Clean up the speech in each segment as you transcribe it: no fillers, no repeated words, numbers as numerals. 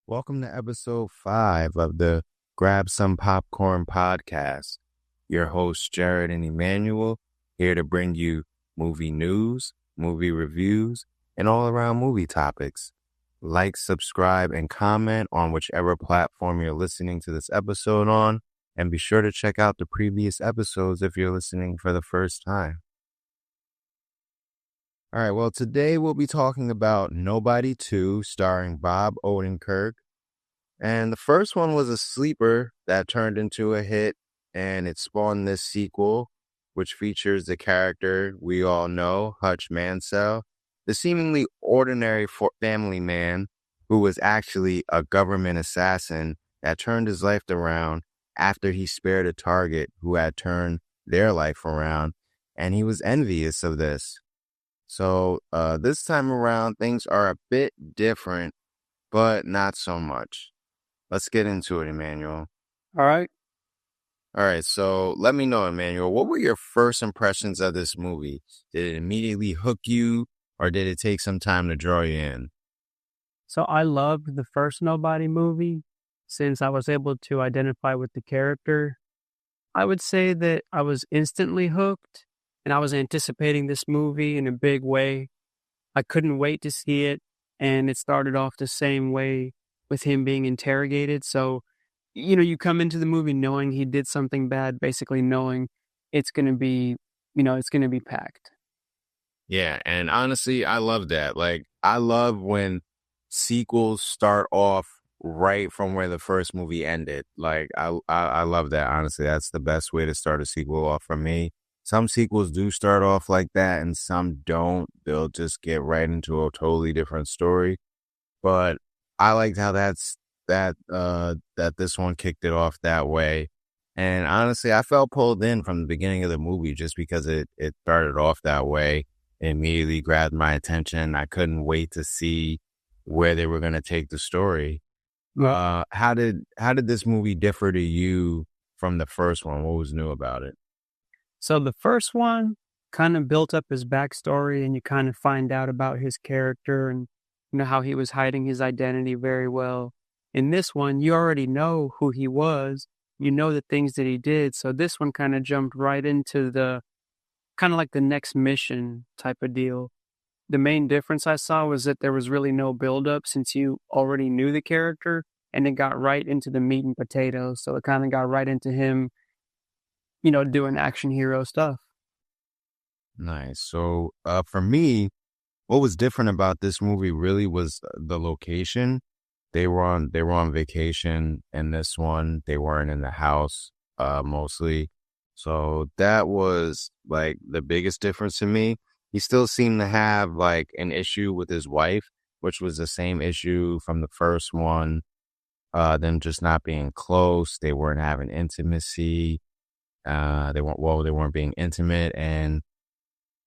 Welcome to episode 5 of the Grab Some Popcorn podcast. Your hosts, Jared and Emmanuel, here to bring you movie news, movie reviews, and all around movie topics. Like, subscribe, and comment on whichever platform you're listening to this episode on, and be sure to check out the previous episodes if you're listening for the first time. All right, well, today we'll be talking about Nobody 2, starring Bob Odenkirk. And the first one was a sleeper that turned into a hit, and it spawned this sequel, which features the character we all know, Hutch Mansell, the seemingly ordinary family man who was actually a government assassin that turned his life around after he spared a target who had turned their life around, and he was envious of this. So this time around, things are a bit different, but not so much. Let's get into it, Emmanuel. All right. All right, so let me know, Emmanuel, what were your first impressions of this movie? Did it immediately hook you, or did it take some time to draw you in? So I loved the first Nobody movie since I was able to identify with the character. I would say that I was instantly hooked and I was anticipating this movie in a big way. I couldn't wait to see it, and it started off the same way with him being interrogated. So, you come into the movie knowing he did something bad, basically knowing it's going to be, it's going to be packed. Yeah, and honestly, I love that. Like, I love when sequels start off right from where the first movie ended. Like, I love that, honestly. That's the best way to start a sequel off for me. Some sequels do start off like that, and some don't. They'll just get right into a totally different story. But I liked how that this one kicked it off that way. And honestly, I felt pulled in from the beginning of the movie just because it started off that way. It immediately grabbed my attention. I couldn't wait to see where they were going to take the story. How did this movie differ to you from the first one? What was new about it? So the first one kind of built up his backstory, and you kind of find out about his character and how he was hiding his identity very well. In this one, you already know who he was. You know the things that he did. So this one kind of jumped right into the kind of like the next mission type of deal. The main difference I saw was that there was really no buildup since you already knew the character, and it got right into the meat and potatoes. So it kind of got right into him, doing action hero stuff. Nice. So for me, what was different about this movie really was the location. They were on vacation in this one. They weren't in the house mostly. So that was like the biggest difference to me. He still seemed to have like an issue with his wife, which was the same issue from the first one. Them just not being close. They weren't having intimacy. They weren't being intimate, and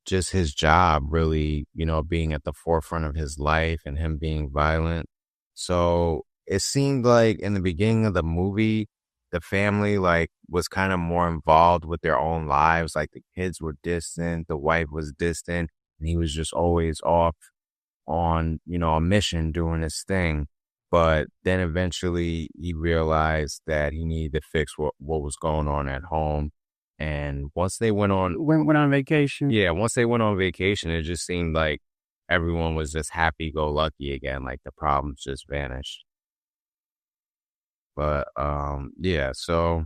just his job really, being at the forefront of his life and him being violent. So it seemed like in the beginning of the movie, the family like was kind of more involved with their own lives. Like the kids were distant, the wife was distant, and he was just always off on, a mission doing his thing. But then eventually he realized that he needed to fix what was going on at home. And once they went on vacation. Yeah, once they went on vacation, it just seemed like everyone was just happy-go-lucky again, like the problems just vanished. But yeah, so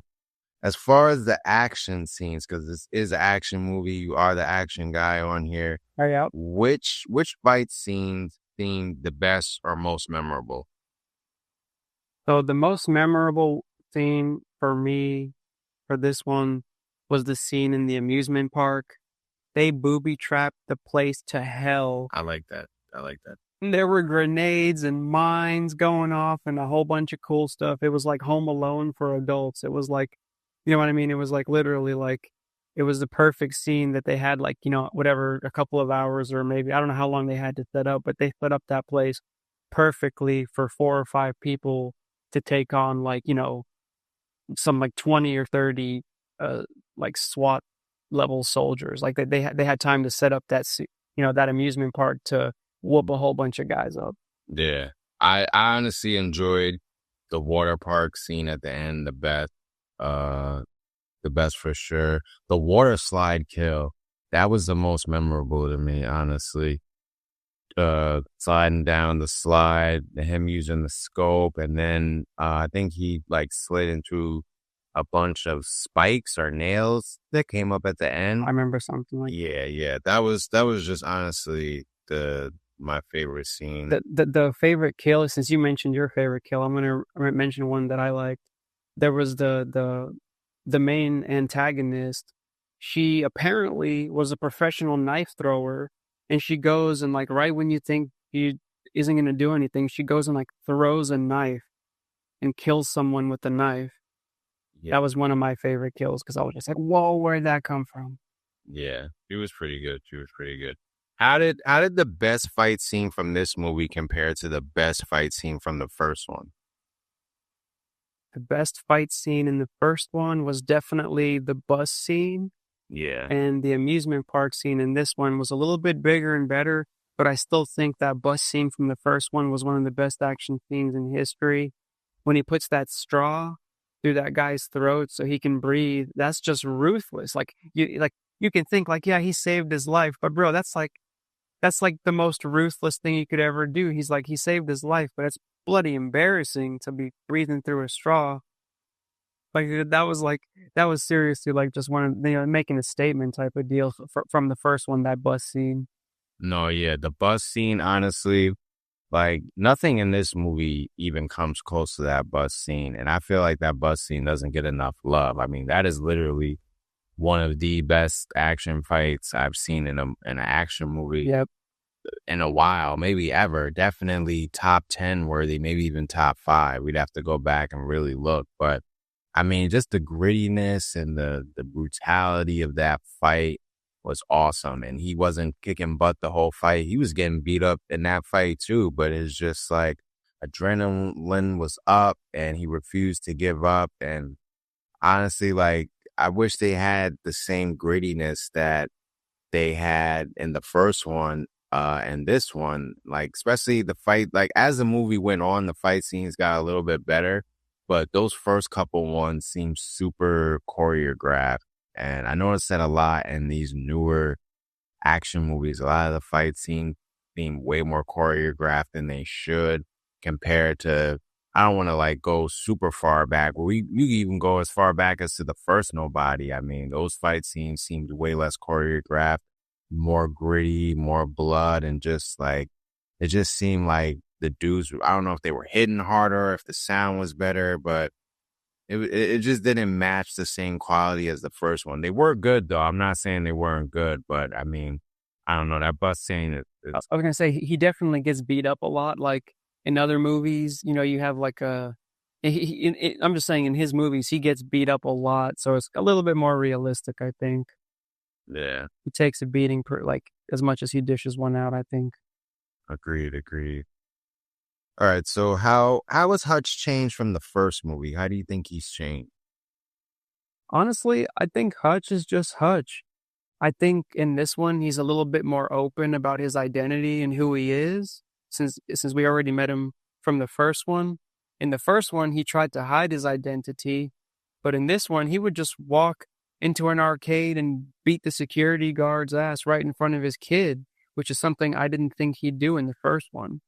as far as the action scenes, because this is an action movie, you are the action guy on here. Yeah. Which fight scenes seemed the best or most memorable? So the most memorable scene for me for this one was the scene in the amusement park. They booby-trapped the place to hell. I like that. There were grenades and mines going off and a whole bunch of cool stuff. It was like Home Alone for adults. It was like, you know what I mean? It was like literally like, it was the perfect scene that they had like, whatever, a couple of hours or maybe, I don't know how long they had to set up, but they set up that place perfectly for 4 or 5 people to take on like, some like 20 or 30 like SWAT level soldiers. Like they had time to set up that that amusement park to whoop a whole bunch of guys up. Yeah, I honestly enjoyed the water park scene at the end uh, the best for sure. The water slide kill, that was the most memorable to me, honestly. Sliding down the slide, him using the scope, and then I think he like slid into a bunch of spikes or nails that came up at the I end. remember something like Yeah, yeah, that was just honestly the my favorite scene. the favorite kill. Since you mentioned your favorite kill, I'm gonna mention one that I liked. There was the main antagonist. She apparently was a professional knife thrower, and she goes and like right when you think he isn't gonna do anything, she goes and like throws a knife and kills someone with the knife. Yeah, That was one of my favorite kills because I was just like, "Whoa, where'd that come from?" yeah, she was pretty good. She was pretty good. How did the best fight scene from this movie compare to the best fight scene from the first one? The best fight scene in the first one was definitely the bus scene, Yeah, and the amusement park scene in this one was a little bit bigger and better, but I still think that bus scene from the first one was one of the best action scenes in history. When he puts that straw through that guy's throat so he can breathe, that's just ruthless. Like you can think like, yeah, he saved his life, but bro, that's like the most ruthless thing you could ever do. He's like he saved his life, but it's bloody embarrassing to be breathing through a straw. Like that was seriously like just one of making a statement type of deal from the first one, that bus scene. no, yeah, the bus scene, honestly, like nothing in this movie even comes close to that bus scene, and I feel like that bus scene doesn't get enough love. I mean, that is literally one of the best action fights I've seen in an action movie Yep. in a while, maybe ever. Definitely top 10 worthy, maybe even top 5. We'd have to go back and really look. But I mean, just the grittiness and the brutality of that fight was awesome. And he wasn't kicking butt the whole fight. He was getting beat up in that fight too, but it's just like adrenaline was up and he refused to give up. And honestly, like I wish they had the same grittiness that they had in the first one and this one, like especially the fight, like as the movie went on, the fight scenes got a little bit better, but those first couple ones seemed super choreographed. And I noticed that a lot in these newer action movies. A lot of the fight scenes seem way more choreographed than they should compared to, I don't want to like go super far back. You can even go as far back as to the first Nobody. I mean, those fight scenes seemed way less choreographed, more gritty, more blood, and just like, it just seemed like the dudes, I don't know if they were hitting harder, if the sound was better, but it just didn't match the same quality as the first one. They were good though. I'm not saying they weren't good, but I mean, I don't know. That bus scene is I was gonna say he definitely gets beat up a lot. Like in other movies, you have like a. I'm just saying in his movies he gets beat up a lot, so it's a little bit more realistic. I think yeah, he takes a beating like as much as he dishes one out. I think. agreed, agreed. All right, so how has Hutch changed from the first movie? How do you think he's changed? Honestly, I think Hutch is just Hutch. I think in this one he's a little bit more open about his identity and who he is, since we already met him from the first one. In the first one, he tried to hide his identity, but in this one, he would just walk into an arcade and beat the security guard's ass right in front of his kid, which is something I didn't think he'd do in the first one.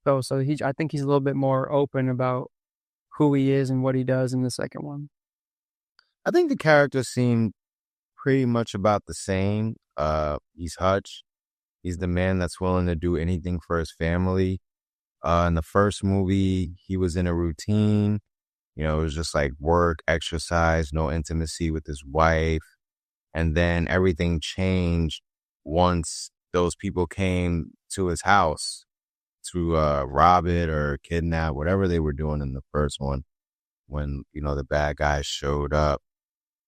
I think he's a little bit more open about who he is and what he does in the second one. I think the characters seem pretty much about the same. He's Hutch. He's the man that's willing to do anything for his family. In the first movie, he was in a routine. You know, it was just like work, exercise, no intimacy with his wife. And then everything changed once those people came to his house to rob it or kidnap, whatever they were doing in the first one when, the bad guys showed up.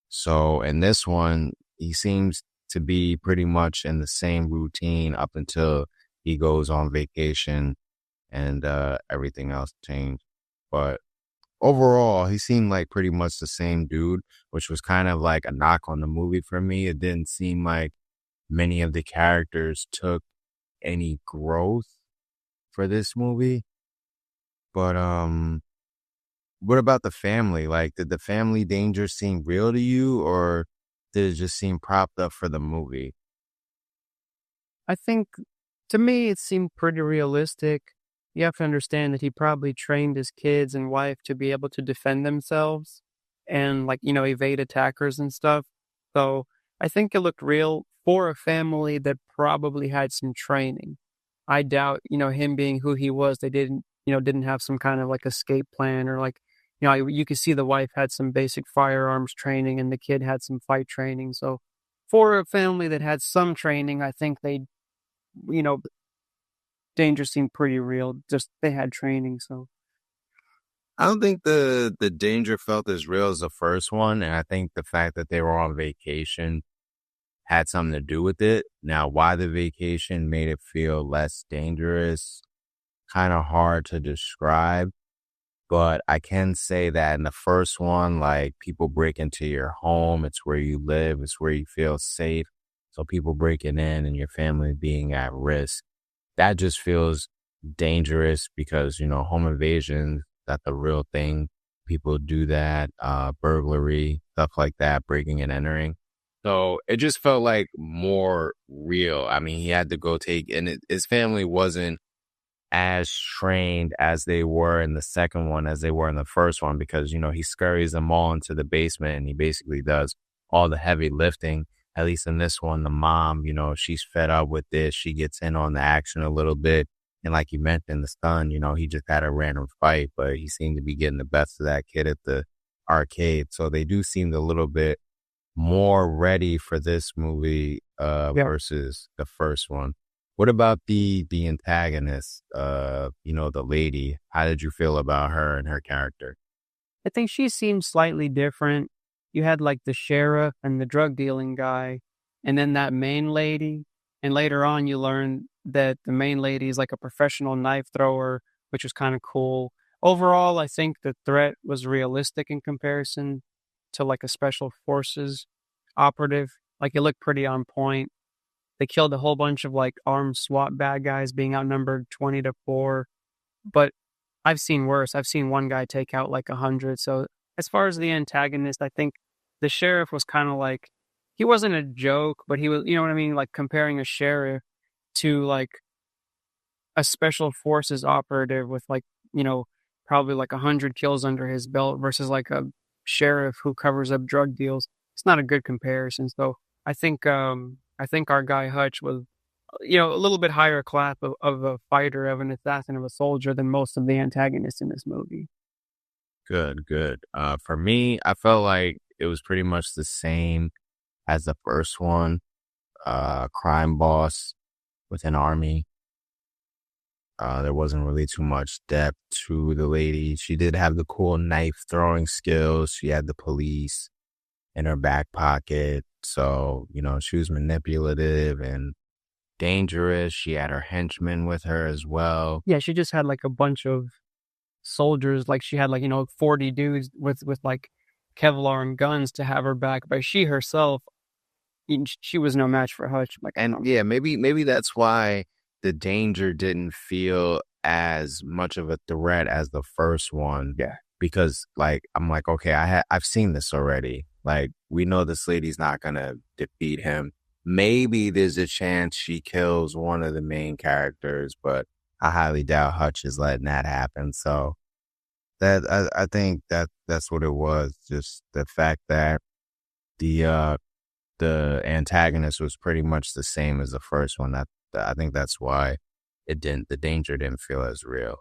So in this one, he seems to be pretty much in the same routine up until he goes on vacation and everything else changed. But overall, he seemed like pretty much the same dude, which was kind of like a knock on the movie for me. It didn't seem like many of the characters took any growth for this movie. But what about the family? Like, did the family danger seem real to you, or did it just seem propped up for the movie? I think to me it seemed pretty realistic. You have to understand that he probably trained his kids and wife to be able to defend themselves and like, evade attackers and stuff. So I think it looked real for a family that probably had some training. I doubt, him being who he was, they didn't have some kind of like escape plan or like, you could see the wife had some basic firearms training and the kid had some fight training. So for a family that had some training, I think they you know, danger seemed pretty real. Just they had training, so I don't think the danger felt as real as the first one, and I think the fact that they were on vacation had something to do with it. Now, why the vacation made it feel less dangerous, kind of hard to describe. But I can say that in the first one, like people break into your home, it's where you live, it's where you feel safe. So people breaking in and your family being at risk, that just feels dangerous because, home invasion, that's a real thing. People do that, burglary, stuff like that, breaking and entering. So it just felt like more real. I mean, he had to go take, and his family wasn't as trained as they were in the second one as they were in the first one because, he scurries them all into the basement and he basically does all the heavy lifting. At least in this one, the mom, she's fed up with this. She gets in on the action a little bit. And like you mentioned, the son, he just had a random fight, but he seemed to be getting the best of that kid at the arcade. So they do seem a little bit more ready for this movie yeah. versus the first one. What about the antagonist, the lady? How did you feel about her and her character? I think she seemed slightly different. You had like the sheriff and the drug dealing guy, and then that main lady. And later on, you learn that the main lady is like a professional knife thrower, which was kind of cool. Overall, I think the threat was realistic in comparison to like a special forces operative. Like it looked pretty on point. They killed a whole bunch of like armed SWAT bad guys being outnumbered 20-4. But I've seen worse. I've seen one guy take out like 100. So as far as the antagonist, I think the sheriff was kind of like, he wasn't a joke, but he was, you know what I mean? Like comparing a sheriff to like a special forces operative with like, you know, probably like 100 kills under his belt versus like a sheriff who covers up drug deals. It's not a good comparison. So I think our guy Hutch was, a little bit higher class of a fighter, of an assassin, of a soldier than most of the antagonists in this movie. Good, good. For me, I felt like it was pretty much the same as the first one. Crime boss with an army. There wasn't really too much depth to the lady. She did have the cool knife throwing skills. She had the police in her back pocket. So, she was manipulative and dangerous. She had her henchmen with her as well. Yeah, she just had like a bunch of soldiers, like she had like 40 dudes with like Kevlar and guns to have her back, but she herself, she was no match for Hutch. Like, And yeah, maybe that's why the danger didn't feel as much of a threat as the first one. yeah, Because like I'm like, okay, I've seen this already. Like we know this lady's not gonna defeat him. Maybe there's a chance she kills one of the main characters, but I highly doubt Hutch is letting that happen. So that I think that's what it was. Just the fact that the uh the antagonist was pretty much the same as the first one. I think that's why the danger didn't feel as real.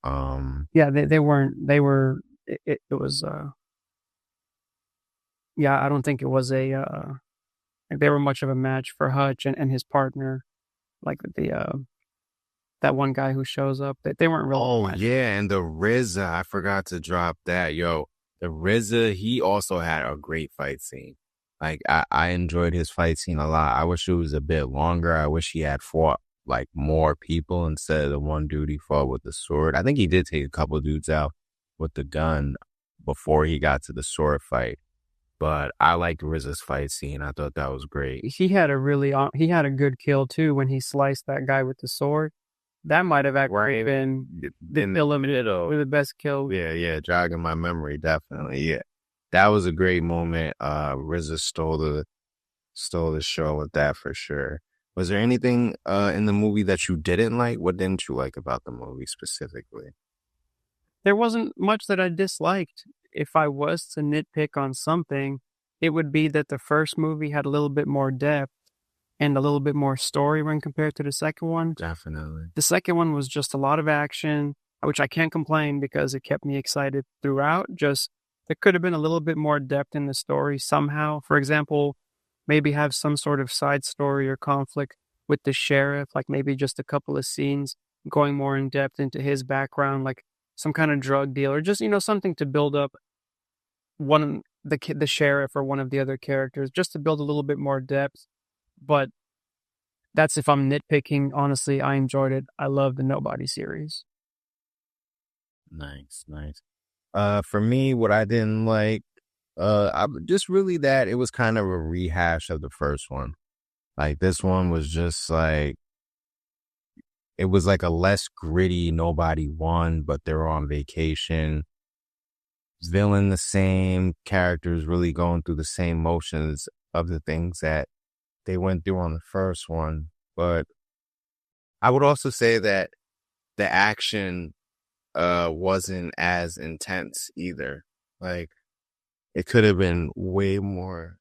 yeah, they weren't. They were. It was. Yeah, I don't think it was a. Like they were much of a match for Hutch and his partner, like the that one guy who shows up. They weren't really a Oh match. yeah, and the RZA, I forgot to drop that. Yo, the RZA, he also had a great fight scene. Like I enjoyed his fight scene a lot. I wish it was a bit longer. I wish he had fought like more people instead of the one dude he fought with the sword. I think he did take a couple dudes out with the gun before he got to the sword fight. But I liked RZA's fight scene. I thought that was great. He had a good kill too when he sliced that guy with the sword. That might have actually right been in the middle. one of the best kills. Yeah, yeah, jogging my memory, definitely. Yeah. That was a great moment. RZA stole the show with that for sure. Was there anything in the movie that you didn't like? What didn't you like about the movie specifically? There wasn't much that I disliked. If I was to nitpick on something, it would be that the first movie had a little bit more depth and a little bit more story when compared to the second one. Definitely. The second one was just a lot of action, which I can't complain because it kept me excited throughout. Just there could have been a little bit more depth in the story somehow. For example, maybe have some sort of side story or conflict with the sheriff, like maybe just a couple of scenes going more in depth into his background, like some kind of drug deal or just, something to build up the sheriff or one of the other characters just to build a little bit more depth. But that's if I'm nitpicking. Honestly, I enjoyed it. I love the Nobody series. Nice, nice. For me, what I didn't like, just really that it was kind of a rehash of the first one. Like this one was just like it was like a less gritty. Nobody won, but they're on vacation. Villain the same, characters really going through the same motions of the things that they went through on the first one. But I would also say that the action wasn't as intense either. Like it could have been way more.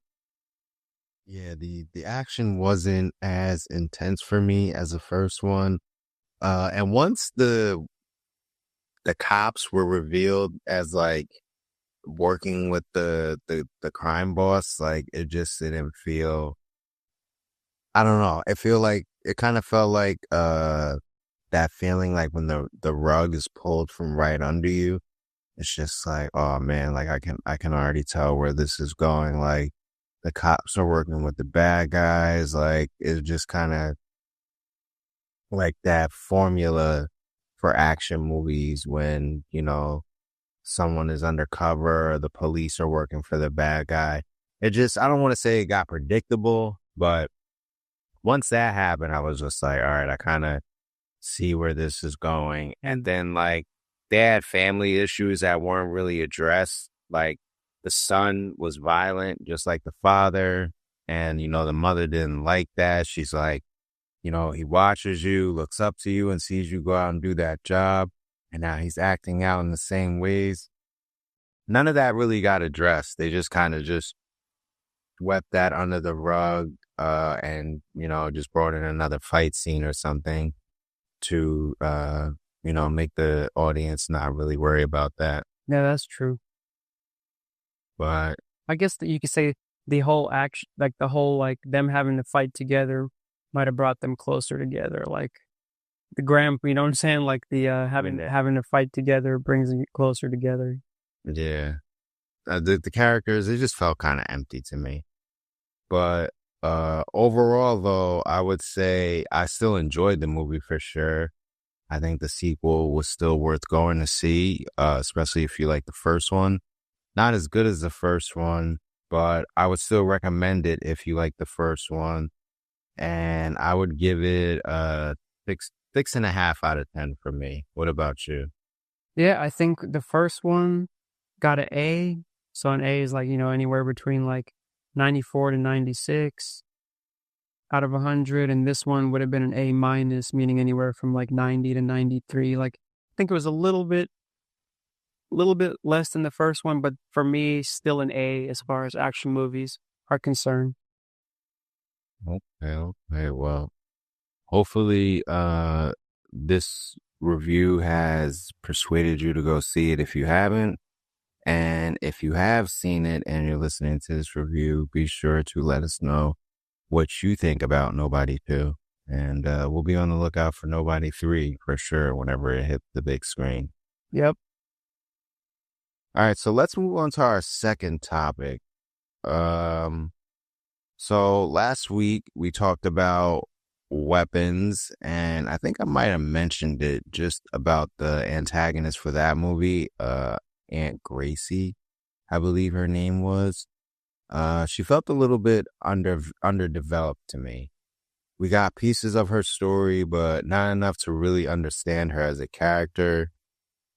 Yeah, the action wasn't as intense for me as the first one. And once the cops were revealed as like working with the crime boss, like it just didn't feel. I don't know. It kind of felt like that feeling like when the rug is pulled from right under you. It's just like, oh man, like I can already tell where this is going. Like the cops are working with the bad guys. Like it's just kind of like that formula for action movies when, someone is undercover or the police are working for the bad guy. I don't want to say it got predictable, but once that happened, I was just like, all right, I kind of see where this is going. And then like they had family issues that weren't really addressed. Like the son was violent, just like the father. And, the mother didn't like that. She's like, he watches you, looks up to you and sees you go out and do that job. And now he's acting out in the same ways. None of that really got addressed. They just kind of just swept that under the rug and, just brought in another fight scene or something to, make the audience not really worry about that. Yeah, that's true. But I guess that you could say the whole action, like the whole, like them having to fight together might have brought them closer together. Like the you know what I'm saying? Like the having to fight together brings you closer together. yeah, the characters, it just felt kind of empty to me. But overall, though, I would say I still enjoyed the movie for sure. I think the sequel was still worth going to see, especially if you like the first one. Not as good as the first one, but I would still recommend it if you like the first one. And I would give it a 6.5 out of 10 for me. What about you? Yeah, I think the first one got an A. So an A is like, anywhere between like 94 to 96 out of 100. And this one would have been an A minus, meaning anywhere from like 90 to 93. Like I think it was a little bit less than the first one, but for me, still an A as far as action movies are concerned. Okay, okay. Well, hopefully this review has persuaded you to go see it if you haven't. And if you have seen it and you're listening to this review, be sure to let us know what you think about Nobody 2. And we'll be on the lookout for Nobody 3 for sure whenever it hits the big screen. Yep. All right, so let's move on to our second topic. So last week we talked about weapons, and I think I might have mentioned it just about the antagonist for that movie, Aunt Gracie, I believe her name was. She felt a little bit underdeveloped to me. we got pieces of her story, but not enough to really understand her as a character.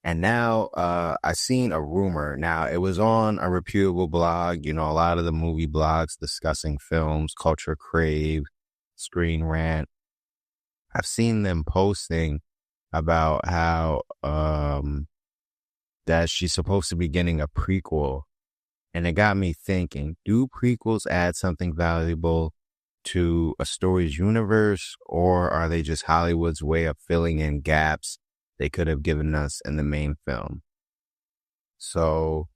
And now I seen a rumor. Now it was on a reputable blog, a lot of the movie blogs discussing films, Culture Crave, Screen Rant. I've seen them posting about how that she's supposed to be getting a prequel. And it got me thinking, do prequels add something valuable to a story's universe, or are they just Hollywood's way of filling in gaps they could have given us in the main film? So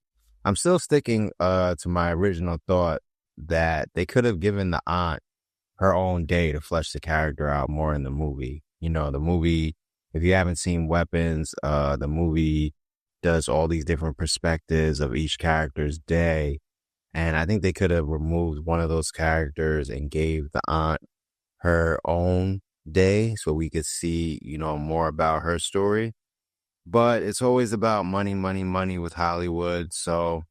I'm still sticking to my original thought that they could have given the aunt her own day to flesh the character out more in the movie. The movie, if you haven't seen Weapons, the movie does all these different perspectives of each character's day. And I think they could have removed one of those characters and gave the aunt her own day so we could see, more about her story. But it's always about money, money, money with Hollywood. So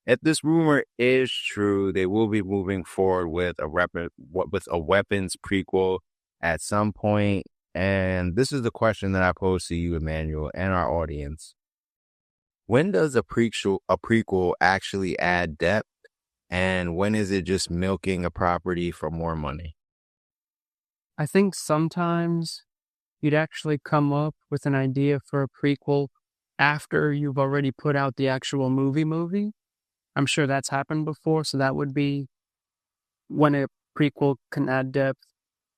if this rumor is true, they will be moving forward with a Weapons prequel at some point. And this is the question that I pose to you, Emmanuel, and our audience. When does a prequel actually add depth? And when is it just milking a property for more money? I think sometimes you'd actually come up with an idea for a prequel after you've already put out the actual movie. I'm sure that's happened before, so that would be when a prequel can add depth.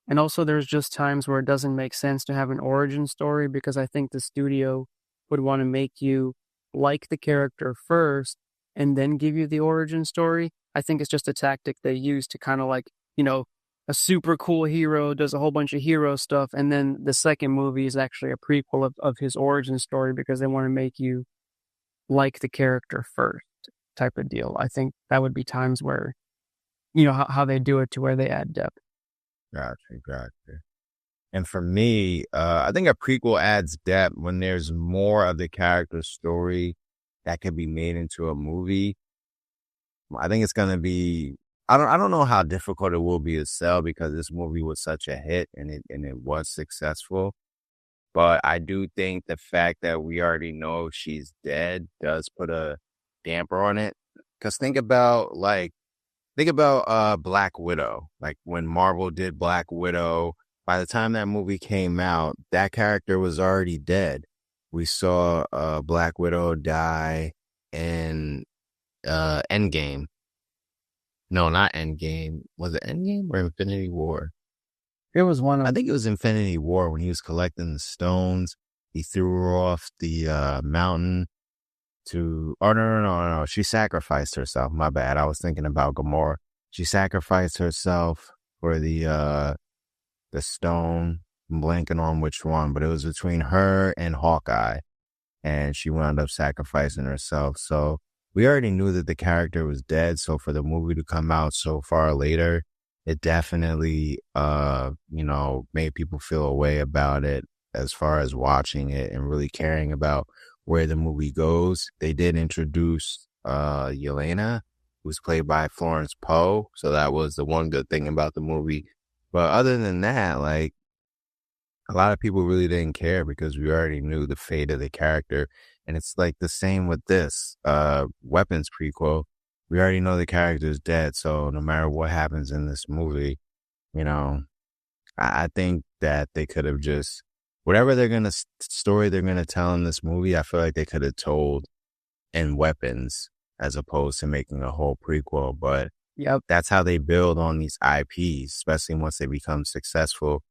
And also there's just times where it doesn't make sense to have an origin story because I think the studio would want to make you like the character first and then give you the origin story. I think it's just a tactic they use to kind of a super cool hero does a whole bunch of hero stuff, and then the second movie is actually a prequel of his origin story because they want to make you like the character first type of deal. I think that would be times where, how they do it to where they add depth. Gotcha. And for me, I think a prequel adds depth when there's more of the character's story that can be made into a movie. I think it's going to be, I don't know how difficult it will be to sell because this movie was such a hit and it was successful. But I do think the fact that we already know she's dead does put a damper on it. Because think about Black Widow. Like when Marvel did Black Widow, by the time that movie came out, that character was already dead. We saw Black Widow die in Endgame. No, not Endgame. Was it Endgame or Infinity War? It was one I of, think it was Infinity War when he was collecting the stones. He threw her off the mountain to. Oh no! She sacrificed herself. My bad. I was thinking about Gamora. She sacrificed herself for the stone. I'm blanking on which one, but it was between her and Hawkeye, and she wound up sacrificing herself. So we already knew that the character was dead. So for the movie to come out so far later, it definitely, made people feel a way about it as far as watching it and really caring about where the movie goes. They did introduce Yelena, who's played by Florence Poe. So that was the one good thing about the movie. But other than that, like, a lot of people really didn't care because we already knew the fate of the character. And it's like the same with this Weapons prequel. We already know the character is dead. So no matter what happens in this movie, you know, I think that they could have just, whatever story they're going to tell in this movie, I feel like they could have told in Weapons as opposed to making a whole prequel. But yep. that's how they build on these IPs, especially once they become successful.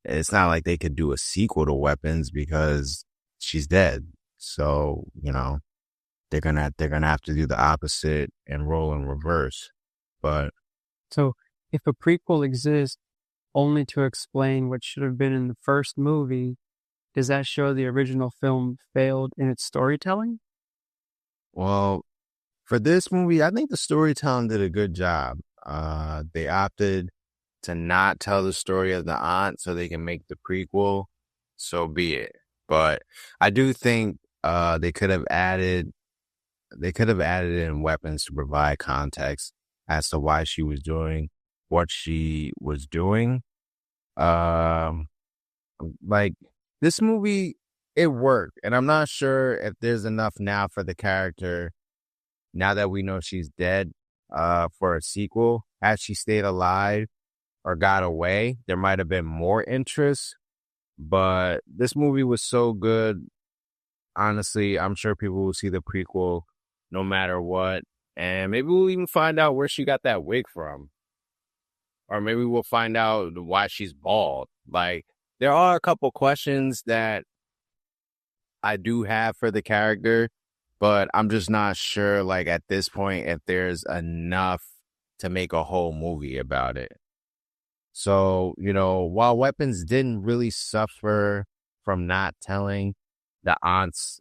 It's not like they could do a sequel to Weapons because she's dead. So, they're gonna have to do the opposite and roll in reverse. But So if a prequel exists only to explain what should have been in the first movie, does that show the original film failed in its storytelling? well, for this movie, I think the storytelling did a good job. They opted to not tell the story of the aunt so they can make the prequel. So be it. But I do think they could have added in Weapons to provide context as to why she was doing what she was doing. Um, like this movie, it worked, and I'm not sure if there's enough now for the character now that we know she's dead. For a sequel, had she stayed alive or got away, there might have been more interest. But this movie was so good. Honestly, I'm sure people will see the prequel no matter what. And maybe we'll even find out where she got that wig from. Or maybe we'll find out why she's bald. Like, there are a couple questions that I do have for the character, but I'm just not sure, like, at this point, if there's enough to make a whole movie about it. So, while Weapons didn't really suffer from not telling the aunt's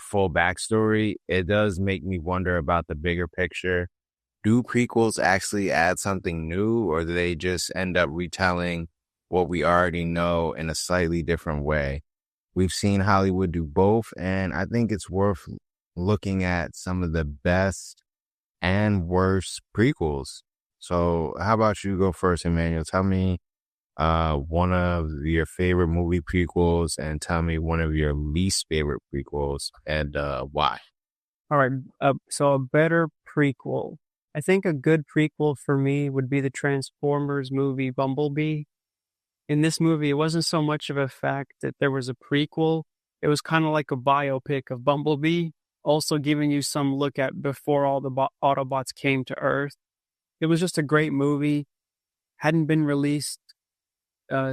full backstory, it does make me wonder about the bigger picture. Do prequels actually add something new, or do they just end up retelling what we already know in a slightly different way? We've seen Hollywood do both, and I think it's worth looking at some of the best and worst prequels. So, how about you go first, Emmanuel? Tell me one of your favorite movie prequels, and tell me one of your least favorite prequels, and why. All right, so a better prequel. I think a good prequel for me would be the Transformers movie Bumblebee. In this movie, it wasn't so much of a fact that there was a prequel. It was kind of like a biopic of Bumblebee, also giving you some look at before all the Autobots came to Earth. It was just a great movie. Hadn't been released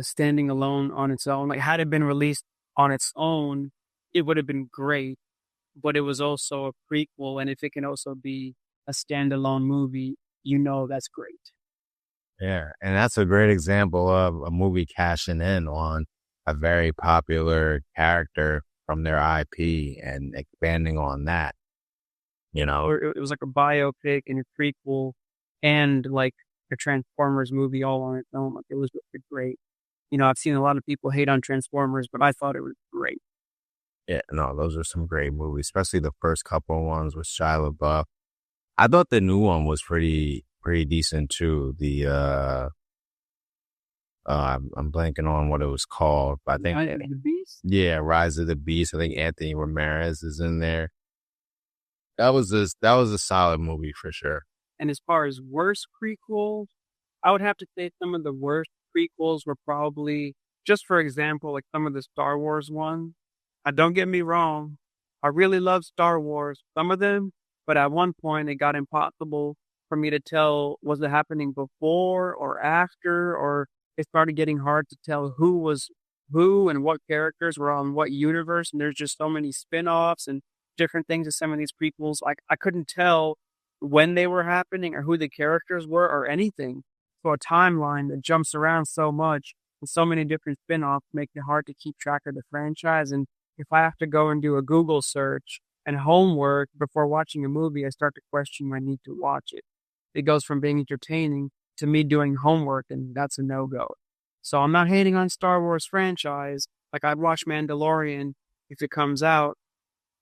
standing alone on its own. Like, had it been released on its own, it would have been great. But it was also a prequel, and if it can also be a standalone movie, that's great. Yeah, and that's a great example of a movie cashing in on a very popular character from their IP and expanding on that, you know? Or it was like a biopic and a prequel, and like a Transformers movie all on its own. Like, it was really great. I've seen a lot of people hate on Transformers, but I thought it was great. Yeah, no, those are some great movies, especially the first couple ones with Shia LaBeouf. I thought the new one was pretty decent too. I'm blanking on what it was called, but I think The Beast. yeah, Rise of the Beast. I think Anthony Ramirez is in there. That was a solid movie for sure. And as far as worst prequels, I would have to say some of the worst prequels were probably, just for example, like some of the Star Wars ones. Don't get me wrong, I really love Star Wars, some of them, but at one point it got impossible for me to tell was it happening before or after, or it started getting hard to tell who was who and what characters were on what universe. And there's just so many spin-offs and different things in some of these prequels. Like, I couldn't tell when they were happening or who the characters were or anything. So a timeline that jumps around so much and so many different spin-offs make it hard to keep track of the franchise. And if I have to go and do a Google search and homework before watching a movie, I start to question my need to watch it. It goes from being entertaining to me doing homework, and that's a no-go. So I'm not hating on Star Wars franchise. Like, I'd watch Mandalorian if it comes out.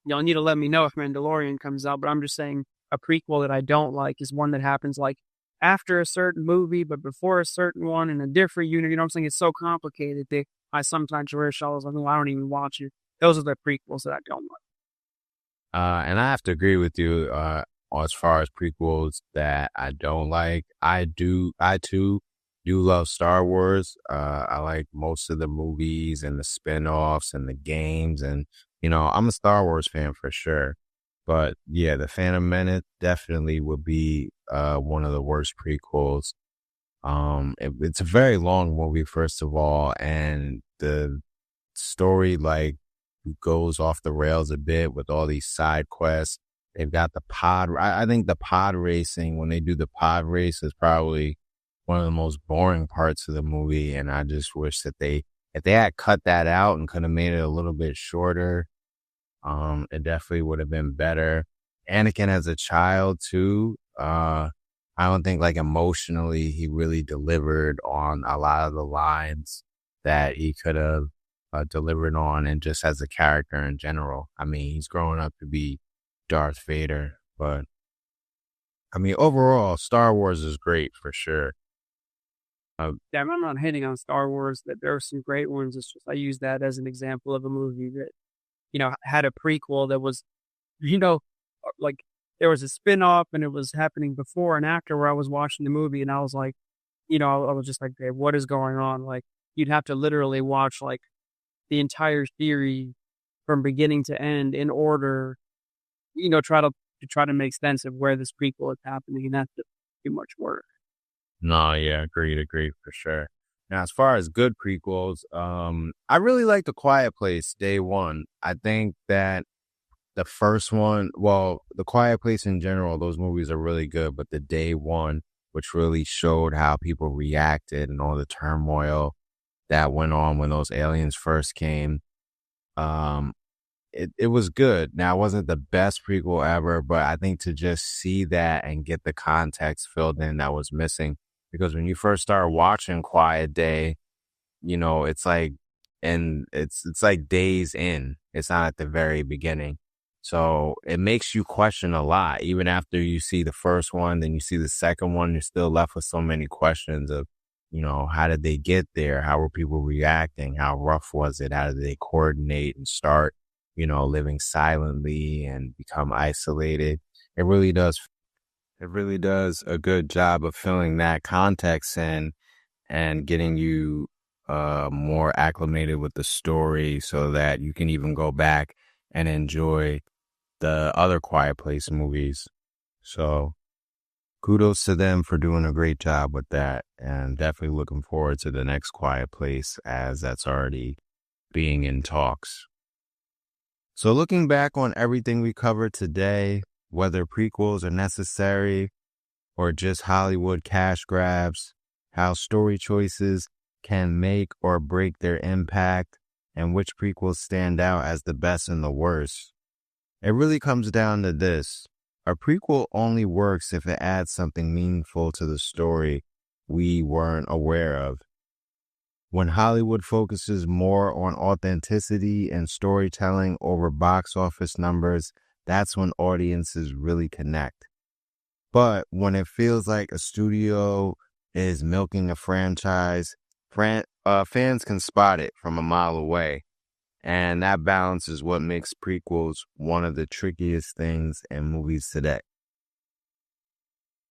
Y'all need to let me know if Mandalorian comes out, but I'm just saying a prequel that I don't like is one that happens like after a certain movie, but before a certain one in a different unit. You know what I'm saying? It's so complicated that I sometimes wish I was like, oh, I don't even watch it. Those are the prequels that I don't like. And I have to agree with you as far as prequels that I don't like. I too do love Star Wars. I like most of the movies and the spin-offs and the games, and I'm a Star Wars fan for sure. But yeah, The Phantom Menace definitely would be one of the worst prequels. It's a very long movie, first of all, and the story like goes off the rails a bit with all these side quests. They've got the pod. I think the pod racing, when they do the pod race, is probably one of the most boring parts of the movie. And I just wish that if they had cut that out and could have made it a little bit shorter, it definitely would have been better. Anakin as a child too. I don't think like emotionally he really delivered on a lot of the lines that he could have delivered on, and just as a character in general. I mean, he's growing up to be Darth Vader, but I mean, overall, Star Wars is great for sure. Yeah, I'm not hating on Star Wars. That there are some great ones. It's just I use that as an example of a movie that had a prequel that was you know like there was a spin-off and it was happening before and after where I was watching the movie and I was like, I was just like, okay, what is going on? Like you'd have to literally watch like the entire series from beginning to end in order, try to make sense of where this prequel is happening, and that's just too much work. No, yeah, agreed for sure. Now, as far as good prequels, I really like The Quiet Place, Day One. I think that the first one, well, The Quiet Place in general, those movies are really good, but the Day One, which really showed how people reacted and all the turmoil that went on when those aliens first came, um, it was good. Now, it wasn't the best prequel ever, but I think to just see that and get the context filled in that was missing. Because when you first start watching Quiet Day, it's like, and it's like days in. It's not at the very beginning. So it makes you question a lot. Even after you see the first one, then you see the second one, you're still left with so many questions of, how did they get there? How were people reacting? How rough was it? How did they coordinate and start, living silently and become isolated? It really does. It really does a good job of filling that context in and getting you more acclimated with the story so that you can even go back and enjoy the other Quiet Place movies. So kudos to them for doing a great job with that, and definitely looking forward to the next Quiet Place as that's already being in talks. So looking back on everything we covered today, whether prequels are necessary or just Hollywood cash grabs, how story choices can make or break their impact, and which prequels stand out as the best and the worst. It really comes down to this. A prequel only works if it adds something meaningful to the story we weren't aware of. When Hollywood focuses more on authenticity and storytelling over box office numbers, that's when audiences really connect. But when it feels like a studio is milking a franchise, fans can spot it from a mile away. And that balance is what makes prequels one of the trickiest things in movies today.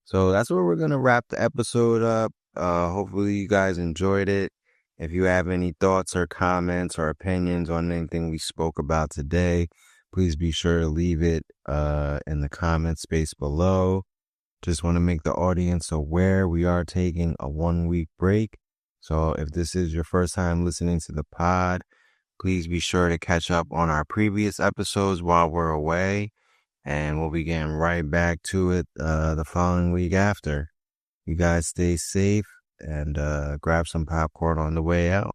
So that's where we're going to wrap the episode up. Hopefully you guys enjoyed it. If you have any thoughts or comments or opinions on anything we spoke about today, please be sure to leave it in the comment space below. Just want to make the audience aware we are taking a 1-week break. So if this is your first time listening to the pod, please be sure to catch up on our previous episodes while we're away. And we'll be getting right back to it the following week after. You guys stay safe and grab some popcorn on the way out.